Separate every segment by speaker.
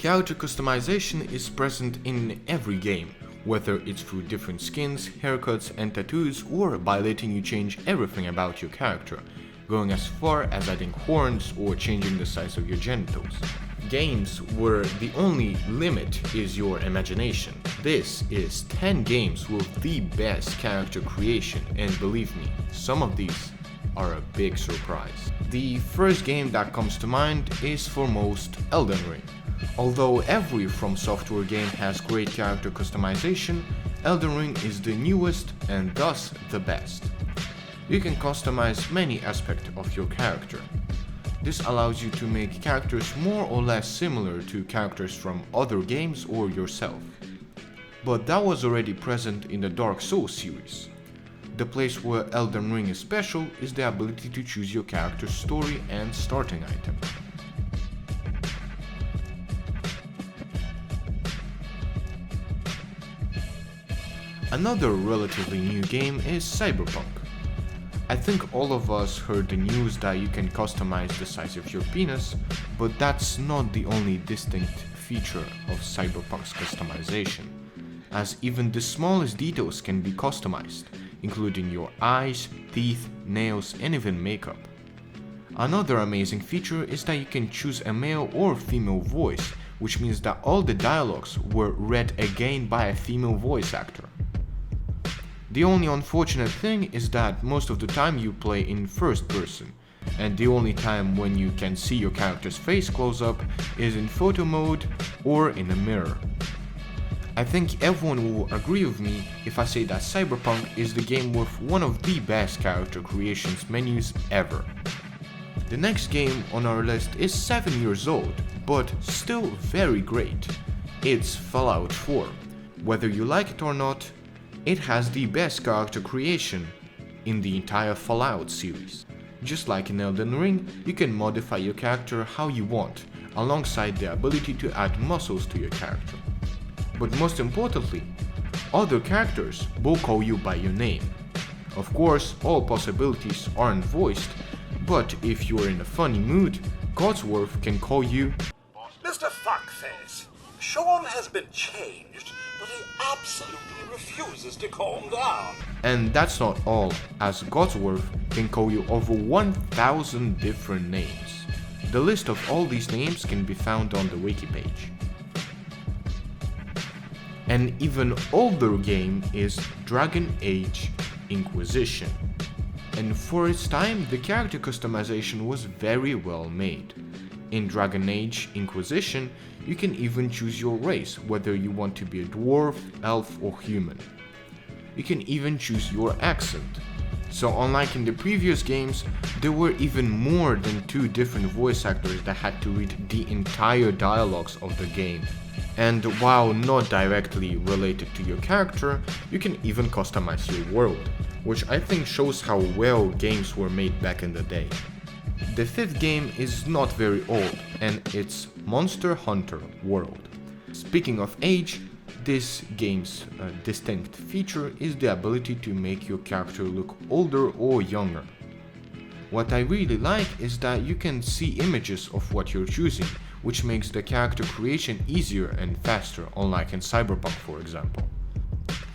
Speaker 1: Character customization is present in every game, whether it's through different skins, haircuts and tattoos, or by letting you change everything about your character, going as far as adding horns or changing the size of your genitals. Games where the only limit is your imagination. This is 10 games with the best character creation, and believe me, some of these are a big surprise. The first game that comes to mind is for most Elden Ring. Although every From Software game has great character customization, Elden Ring is the newest and thus the best. You can customize many aspects of your character. This allows you to make characters more or less similar to characters from other games or yourself. But that was already present in the Dark Souls series. The place where Elden Ring is special is the ability to choose your character's story and starting item. Another relatively new game is Cyberpunk. I think all of us heard the news that you can customize the size of your penis, but that's not the only distinct feature of Cyberpunk's customization, as even the smallest details can be customized, including your eyes, teeth, nails, and even makeup. Another amazing feature is that you can choose a male or female voice, which means that all the dialogues were read again by a female voice actor. The only unfortunate thing is that most of the time you play in first person, and the only time when you can see your character's face close up is in photo mode or in a mirror. I think everyone will agree with me if I say that Cyberpunk is the game with one of the best character creations menus ever. The next game on our list is 7 years old, but still very great. It's Fallout 4. Whether you like it or not, it has the best character creation in the entire Fallout series. Just like in Elden Ring, you can modify your character how you want, alongside the ability to add muscles to your character. But most importantly, other characters will call you by your name. Of course, all possibilities aren't voiced, but if you're in a funny mood, Godsworth can call you
Speaker 2: Mr. Fuckface. Sean has been changed, but he absolutely refuses to calm down.
Speaker 1: And that's not all, as Godsworth can call you over 1,000 different names. The list of all these names can be found on the wiki page. An even older game is Dragon Age Inquisition. And for its time, the character customization was very well made. In Dragon Age Inquisition, you can even choose your race, whether you want to be a dwarf, elf or human. You can even choose your accent. So unlike in the previous games, there were even more than 2 different voice actors that had to read the entire dialogues of the game. And while not directly related to your character, you can even customize your world, which I think shows how well games were made back in the day. The 5th game is not very old, and it's Monster Hunter World. Speaking of age, this game's distinct feature is the ability to make your character look older or younger. What I really like is that you can see images of what you're choosing, which makes the character creation easier and faster, unlike in Cyberpunk for example.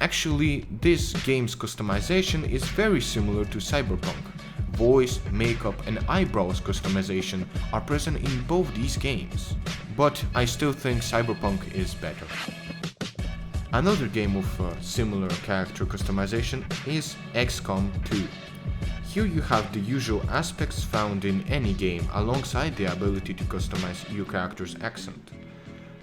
Speaker 1: Actually, this game's customization is very similar to Cyberpunk. Voice, makeup and eyebrows customization are present in both these games, but I still think Cyberpunk is better. Another game with similar character customization is XCOM 2. Here you have the usual aspects found in any game alongside the ability to customize your character's accent.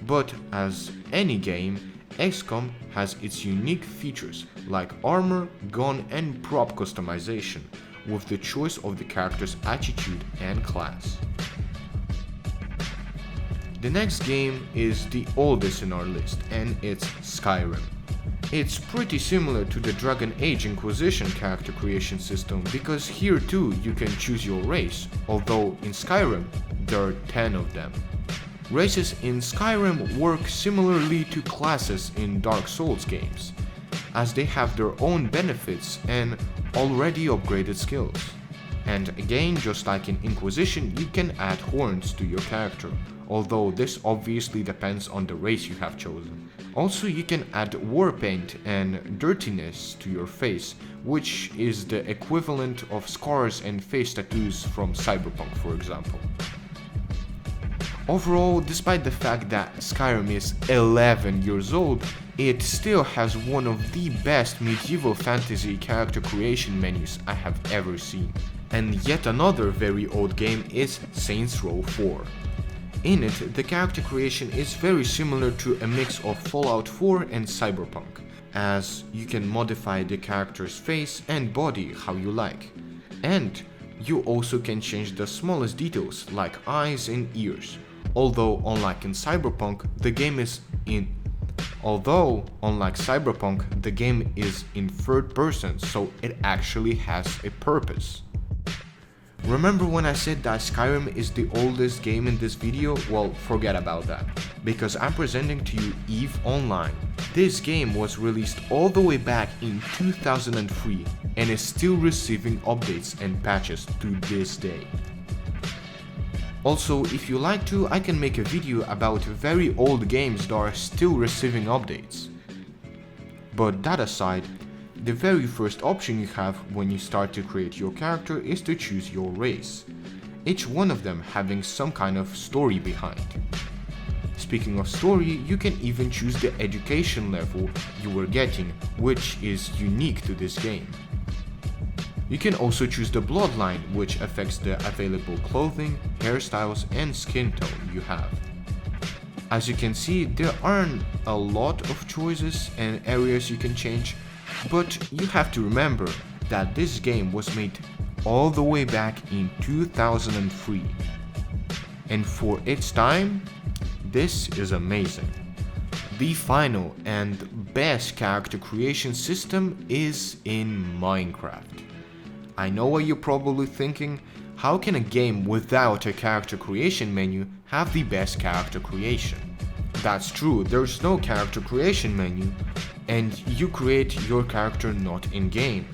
Speaker 1: But as any game, XCOM has its unique features like armor, gun and prop customization, with the choice of the character's attitude and class. The next game is the oldest in our list, and it's Skyrim. It's pretty similar to the Dragon Age Inquisition character creation system, because here too you can choose your race, although in Skyrim there are 10 of them. Races in Skyrim work similarly to classes in Dark Souls games, as they have their own benefits and already upgraded skills. And again, just like in Inquisition, you can add horns to your character, although this obviously depends on the race you have chosen. Also, you can add war paint and dirtiness to your face, which is the equivalent of scars and face tattoos from Cyberpunk, for example. Overall, despite the fact that Skyrim is 11 years old, it still has one of the best medieval fantasy character creation menus I have ever seen. And yet another very old game is Saints Row 4. In it, the character creation is very similar to a mix of Fallout 4 and Cyberpunk, as you can modify the character's face and body how you like. And you also can change the smallest details like eyes and ears. Although, unlike Cyberpunk, the game is in third person, so it actually has a purpose. Remember when I said that Skyrim is the oldest game in this video? Well, forget about that, because I'm presenting to you EVE Online. This game was released all the way back in 2003 and is still receiving updates and patches to this day. Also, if you like to, I can make a video about very old games that are still receiving updates. But that aside, the very first option you have when you start to create your character is to choose your race, each one of them having some kind of story behind. Speaking of story, you can even choose the education level you were getting, which is unique to this game. You can also choose the bloodline, which affects the available clothing, hairstyles and skin tone you have. As you can see, there aren't a lot of choices and areas you can change, but you have to remember that this game was made all the way back in 2003. And for its time, this is amazing. The final and best character creation system is in Minecraft. I know what you're probably thinking, how can a game without a character creation menu have the best character creation? That's true, there's no character creation menu, and you create your character not in-game.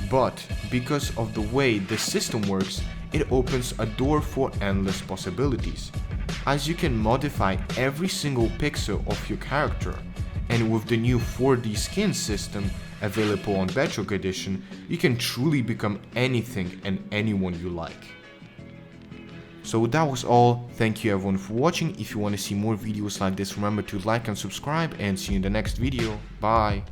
Speaker 1: But because of the way the system works, it opens a door for endless possibilities, as you can modify every single pixel of your character, and with the new 4D skin system available on Bedrock Edition, you can truly become anything and anyone you like. So that was all, thank you everyone for watching. If you want to see more videos like this, remember to like and subscribe, and see you in the next video, bye!